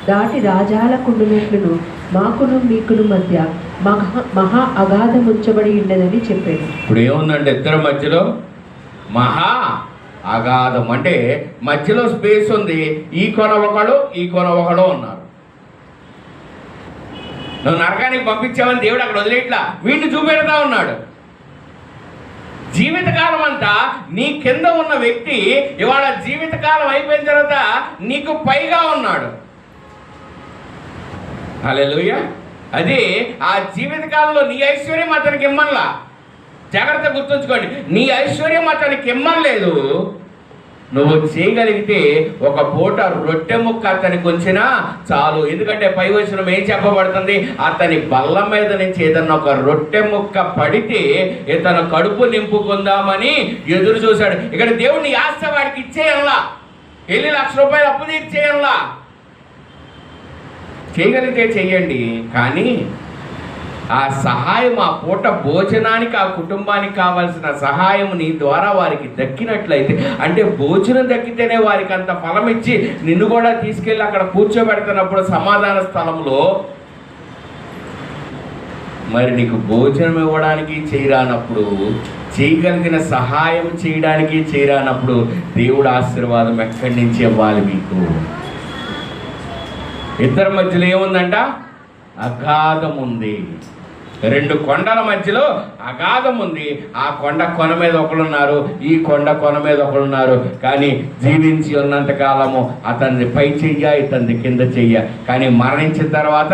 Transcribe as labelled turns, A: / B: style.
A: దాటి రాజాలకుండునట్లును మాకును మీకును మధ్య మహా అగాధం ఉంచబడి ఉండదని చెప్పాడు.
B: ఇప్పుడు ఏముందంటే ఇద్దరి మధ్యలో మహా అగాధం, అంటే మధ్యలో స్పేస్ ఉంది. ఈ కొన ఒకడు, ఈ కొన ఒకడు ఉన్నారు. నువ్వు నరకానికి పంపించావని దేవుడు అక్కడ వదిలేట్లా, వీడిని చూపెడతా ఉన్నాడు. జీవితకాలం అంతా నీ కింద ఉన్న వ్యక్తి ఇవాళ జీవితకాలం అయిపోయిన తర్వాత నీకు పైగా ఉన్నాడు. హల్లెలూయా. అది ఆ జీవితకాలంలో నీ ఐశ్వర్యం అతనికి ఇమ్మన్లా. జాగ్రత్త గుర్తుంచుకోండి, నీ ఐశ్వర్యం అతనికి ఇమ్మలేదు. నువ్వు చేయగలిగితే ఒక పూట రొట్టె ముక్క అతనికి ఉంచినా చాలు. ఎందుకంటే పై వచనం ఏం చెప్పబడుతుంది? అతని బల్ల మీద నుంచి ఏదన్నా ఒక రొట్టె ముక్క పడితే ఇతను కడుపు నింపుకుందామని ఎదురు చూశాడు. ఇక్కడ దేవుడిని ఆస్తి వాడికి ఇచ్చేయల్లా, వెళ్ళి ₹1,00,000 అప్పు తీర్చేయల్లా. చేయగలిగితే చెయ్యండి, కానీ ఆ సహాయం, ఆ పూట భోజనానికి, ఆ కుటుంబానికి కావాల్సిన సహాయం నీ ద్వారా వారికి దక్కినట్లయితే, అంటే భోజనం దక్కితేనే వారికి అంత ఫలం ఇచ్చి నిన్ను కూడా తీసుకెళ్ళి అక్కడ కూర్చోబెడుతున్నప్పుడు సమాధాన స్థలంలో, మరి నీకు భోజనం ఇవ్వడానికి చేయరానప్పుడు, చేయగలిగిన సహాయం చేయడానికి చేయరానప్పుడు దేవుడు ఆశీర్వాదం ఎక్కడి నుంచి ఇవ్వాలి మీకు? ఇద్దరి మధ్యలో ఏముందంట? అగాధం ఉంది. 2 కొండల మధ్యలో అగాధం ఉంది. ఆ కొండ కొన మీద ఒకడున్నారు, ఈ కొండ కొన మీద ఒకడున్నారు. కానీ జీవించి ఉన్నంత కాలము అతన్ని పై చెయ్య, ఇతన్ని కింద చెయ్య. కానీ మరణించిన తర్వాత